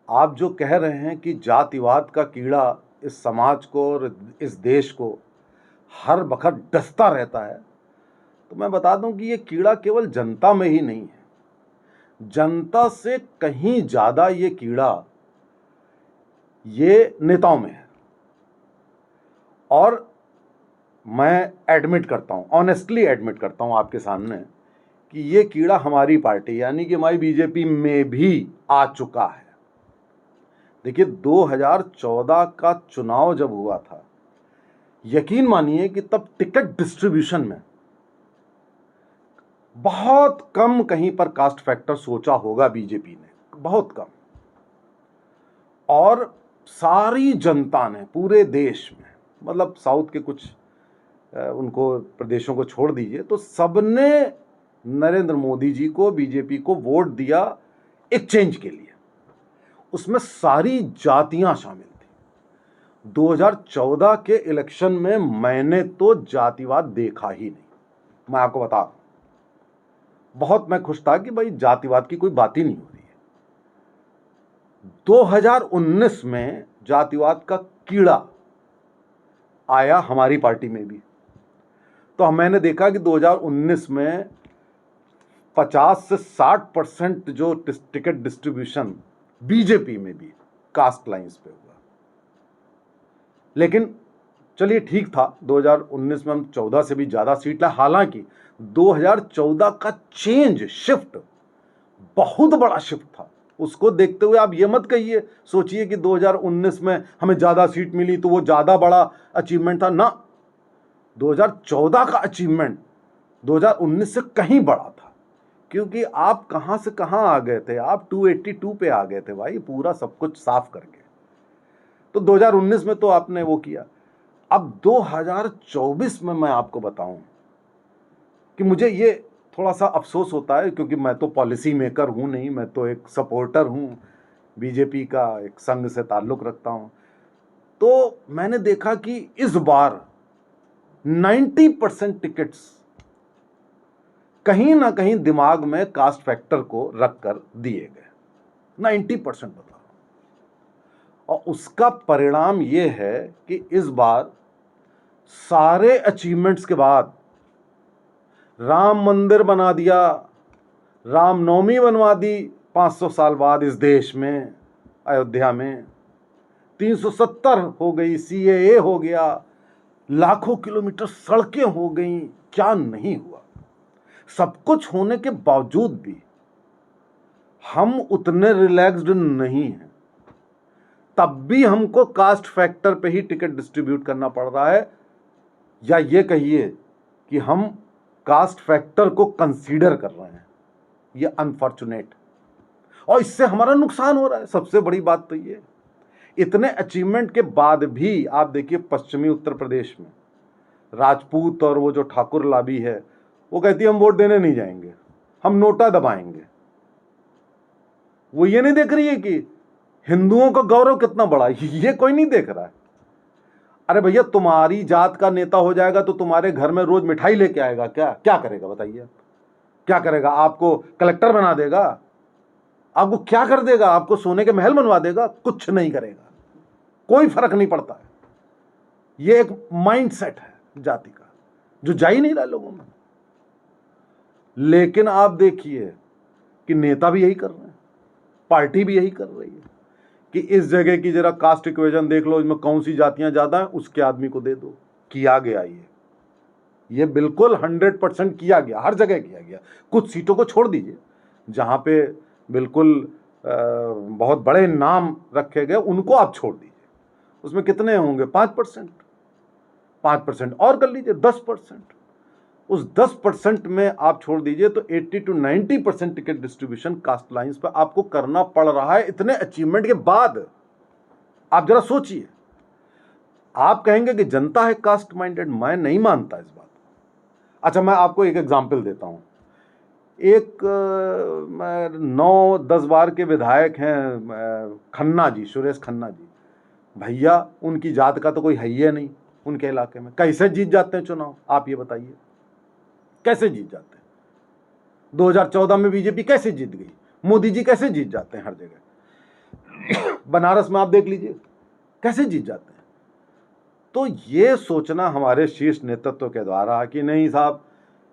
आप जो कह रहे हैं कि जातिवाद का कीड़ा इस समाज को और इस देश को हर वक्त डसता रहता है, तो मैं बता दूं कि ये कीड़ा केवल जनता में ही नहीं है, जनता से कहीं ज़्यादा ये कीड़ा ये नेताओं में है। और मैं एडमिट करता हूं, ऑनेस्टली एडमिट करता हूं आपके सामने कि ये कीड़ा हमारी पार्टी यानी कि हमारी बीजेपी में भी आ चुका है। देखिए, 2014 का चुनाव जब हुआ था, यकीन मानिए कि तब टिकट डिस्ट्रीब्यूशन में बहुत कम कहीं पर कास्ट फैक्टर सोचा होगा बीजेपी ने, बहुत कम। और सारी जनता ने पूरे देश में, मतलब साउथ के कुछ उनको प्रदेशों को छोड़ दीजिए, तो सबने नरेंद्र मोदी जी को, बीजेपी को वोट दिया एक चेंज के लिए। उसमें सारी जातियां शामिल थी। 2014 के इलेक्शन में मैंने तो जातिवाद देखा ही नहीं, मैं आपको बता रहा हूं। बहुत मैं खुश था कि भाई जातिवाद की कोई बात ही नहीं हो रही है। 2019 में जातिवाद का कीड़ा आया हमारी पार्टी में भी, तो मैंने देखा कि 2019 में 50 से 60% जो टिकट डिस्ट्रीब्यूशन बीजेपी में भी कास्ट लाइंस पे हुआ। लेकिन चलिए ठीक था, 2019 में हम 14 से भी ज़्यादा सीट लाए। हालांकि 2014 का चेंज, शिफ्ट बहुत बड़ा शिफ्ट था। उसको देखते हुए आप ये मत कहिए, सोचिए कि 2019 में हमें ज़्यादा सीट मिली तो वो ज़्यादा बड़ा अचीवमेंट था ना। 2014 का अचीवमेंट 2019 से कहीं बड़ा था, क्योंकि आप कहाँ से कहाँ आ गए थे, आप 282 पे आ गए थे भाई, पूरा सब कुछ साफ करके। तो 2019 में तो आपने वो किया। अब 2024 में मैं आपको बताऊं कि मुझे ये थोड़ा सा अफसोस होता है, क्योंकि मैं तो पॉलिसी मेकर हूं नहीं, मैं तो एक सपोर्टर हूं, बीजेपी का एक संघ से ताल्लुक रखता हूं। तो मैंने देखा कि इस बार 90% टिकट्स कहीं ना कहीं दिमाग में कास्ट फैक्टर को रखकर दिए गए, 90% बता रहा हूं। और उसका परिणाम यह है कि इस बार सारे अचीवमेंट्स के बाद राम मंदिर बना दिया, रामनवमी बनवा दी 500 साल बाद इस देश में, अयोध्या में 370 हो गई, सीएए हो गया, लाखों किलोमीटर सड़कें हो गई, क्या नहीं हुआ। सब कुछ होने के बावजूद भी हम उतने रिलैक्स्ड नहीं हैं, तब भी हमको कास्ट फैक्टर पे ही टिकट डिस्ट्रीब्यूट करना पड़ रहा है, या ये कहिए कि हम कास्ट फैक्टर को कंसीडर कर रहे हैं। ये अनफॉर्चुनेट, और इससे हमारा नुकसान हो रहा है। सबसे बड़ी बात तो ये, इतने अचीवमेंट के बाद भी आप देखिए पश्चिमी उत्तर प्रदेश में राजपूत और वो जो ठाकुर लाबी है, वो कहती है हम वोट देने नहीं जाएंगे, हम नोटा दबाएंगे। वो ये नहीं देख रही है कि हिंदुओं का गौरव कितना बड़ा है, ये कोई नहीं देख रहा है। अरे भैया, तुम्हारी जात का नेता हो जाएगा तो तुम्हारे घर में रोज मिठाई लेके आएगा क्या? क्या करेगा बताइए? क्या करेगा? आपको कलेक्टर बना देगा? आपको क्या कर देगा? आपको सोने के महल बनवा देगा? कुछ नहीं करेगा, कोई फर्क नहीं पड़ता है। ये एक माइंडसेट है जाति का जो जा ही नहीं रहा लोगों में। लेकिन आप देखिए कि नेता भी यही कर रहे हैं, पार्टी भी यही कर रही है कि इस जगह की जरा कास्ट इक्वेशन देख लो, इसमें कौन सी जातियां ज्यादा हैं, उसके आदमी को दे दो। किया गया ये बिल्कुल 100% किया गया, हर जगह किया गया। कुछ सीटों को छोड़ दीजिए जहां पे बिल्कुल बहुत बड़े नाम रखे गए, उनको आप छोड़ दीजिए। उसमें कितने होंगे? 5%, 5% और कर लीजिए 10%। उस 10% में आप छोड़ दीजिए तो 80 to 90% ticket distribution caste lines पर आपको करना पड़ रहा है इतने अचीवमेंट के बाद। आप जरा सोचिए। आप कहेंगे कि जनता है कास्ट माइंडेड, मैं नहीं मानता इस बात। अच्छा, मैं आपको एक एग्जाम्पल देता हूं। एक 9-10 बार के विधायक हैं खन्ना जी, सुरेश खन्ना जी। भैया, उनकी जात का तो कोई है ही नहीं उनके इलाके में। कैसे जीत जाते हैं चुनाव, आप ये बताइए? कैसे जीत जाते हैं? 2014 में बीजेपी कैसे जीत गई? मोदी जी कैसे जीत जाते हैं हर जगह? बनारस में आप देख लीजिए कैसे जीत जाते हैं। तो ये सोचना हमारे शीर्ष नेतृत्व के द्वारा कि नहीं साहब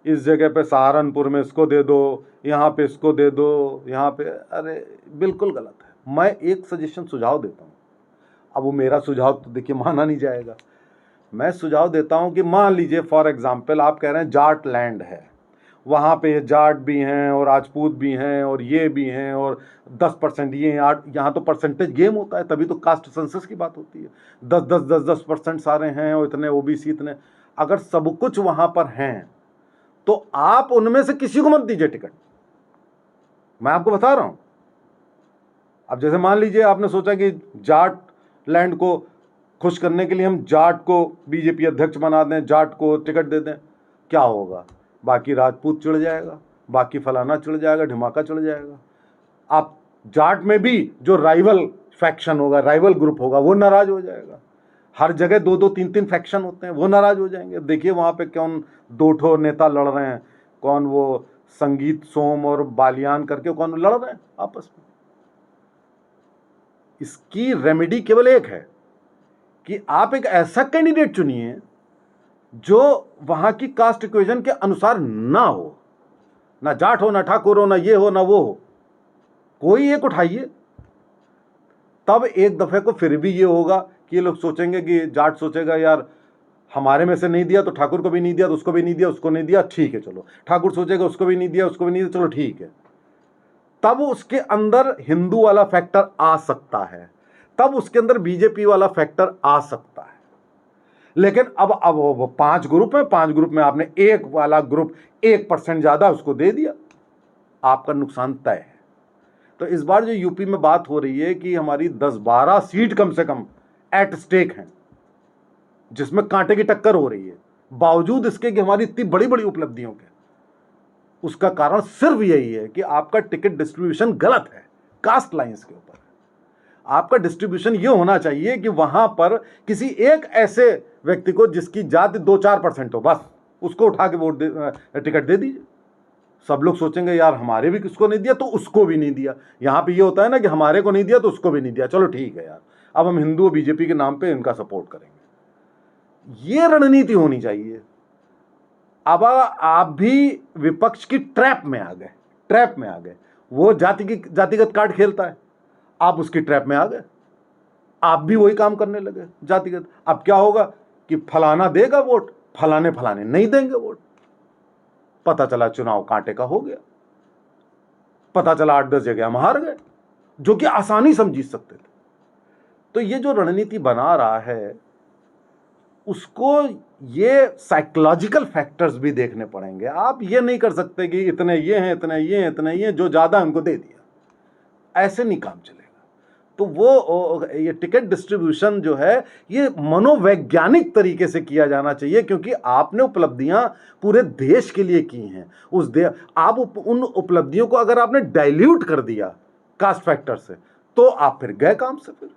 इस जगह पे सहारनपुर में इसको दे दो, यहाँ पे इसको दे दो, यहाँ पे, अरे बिल्कुल गलत है। मैं एक सजेशन सुझाव देता हूँ, अब वो मेरा सुझाव तो देखिए माना नहीं जाएगा। मैं सुझाव देता हूँ कि मान लीजिए फॉर एग्जांपल आप कह रहे हैं जाट लैंड है, वहाँ पे जाट भी हैं और राजपूत भी हैं और ये भी हैं और 10% ये हैं। यहाँ तो परसेंटेज गेम होता है, तभी तो कास्ट सेंसस की बात होती है। 10% सारे हैं और इतने ओबीसी इतने, अगर सब कुछ वहाँ पर हैं तो आप उनमें से किसी को मत दीजिए टिकट। मैं आपको बता रहा हूँ। अब जैसे मान लीजिए आपने सोचा कि जाट लैंड को खुश करने के लिए हम जाट को बीजेपी अध्यक्ष बना दें, जाट को टिकट दे दें, क्या होगा? बाकी राजपूत चिढ़ जाएगा, बाकी फलाना चिढ़ जाएगा, ढिमाका चिढ़ जाएगा। आप जाट में भी जो राइवल फैक्शन होगा, राइवल ग्रुप होगा, वो नाराज हो जाएगा। हर जगह 2-2, 3-3 फैक्शन होते हैं, वो नाराज हो जाएंगे। देखिए वहाँ पे कौन 2 नेता लड़ रहे हैं, कौन वो संगीत सोम और बालियान करके कौन लड़ रहे हैं आपस में। इसकी रेमेडी केवल एक है कि आप एक ऐसा कैंडिडेट चुनिए जो वहां की कास्ट इक्वेशन के अनुसार ना हो, ना जाट हो, ना ठाकुर हो, ना ये हो, ना वो हो, कोई एक उठाइए। तब एक दफे को फिर भी ये होगा कि ये लोग सोचेंगे कि जाट सोचेगा यार हमारे में से नहीं दिया तो ठाकुर को भी नहीं दिया, तो उसको भी नहीं दिया, उसको नहीं दिया, ठीक है चलो। ठाकुर सोचेगा उसको भी नहीं दिया, उसको भी नहीं दिया, चलो ठीक है। तब उसके अंदर हिंदू वाला फैक्टर आ सकता है, तब उसके अंदर बीजेपी वाला फैक्टर आ सकता है। लेकिन अब वो 5 ग्रुप है, 5 ग्रुप में आपने एक वाला ग्रुप 1% ज्यादा उसको दे दिया, आपका नुकसान तय है। तो इस बार जो यूपी में बात हो रही है कि हमारी 10-12 सीट कम से कम एट स्टेक हैं, जिसमें कांटे की टक्कर हो रही है, बावजूद इसके कि हमारी इतनी बड़ी बड़ी उपलब्धियों के, उसका कारण सिर्फ यही है कि आपका टिकट डिस्ट्रीब्यूशन गलत है, कास्ट लाइंस के ऊपर। आपका डिस्ट्रीब्यूशन ये होना चाहिए कि वहां पर किसी एक ऐसे व्यक्ति को जिसकी जाति 2-4% हो, बस उसको उठा के वोट टिकट दे दीजिए। सब लोग सोचेंगे यार हमारे भी किसको नहीं दिया तो उसको भी नहीं दिया। यहां पे ये होता है ना कि हमारे को नहीं दिया तो उसको भी नहीं दिया, चलो ठीक है यार, अब हम हिंदू बीजेपी के नाम पे इनका सपोर्ट करेंगे। ये रणनीति होनी चाहिए। अब आप भी विपक्ष की ट्रैप में आ गए। वो जातिगत कार्ड खेलता है, आप उसकी ट्रैप में आ गए, आप भी वही काम करने लगे जातिगत। अब क्या होगा कि फलाना देगा वोट, फलाने नहीं देंगे वोट। पता चला चुनाव कांटे का हो गया, पता चला 8-10 जगह हम हार गए, जो कि आसानी से हम जीत सकते थे। तो ये जो रणनीति बना रहा है उसको ये साइकोलॉजिकल फैक्टर्स भी देखने पड़ेंगे। आप ये नहीं कर सकते कि इतने ये हैं, इतने ये हैं, इतने ये हैं, जो ज्यादा हमको दे दिया, ऐसे नहीं काम चलेगा। तो वो ये टिकट डिस्ट्रीब्यूशन जो है ये मनोवैज्ञानिक तरीके से किया जाना चाहिए, क्योंकि आपने उपलब्धियां पूरे देश के लिए की हैं। आप उन उपलब्धियों को अगर आपने डाइल्यूट कर दिया कास्ट फैक्टर से, तो आप फिर गए काम से। फिर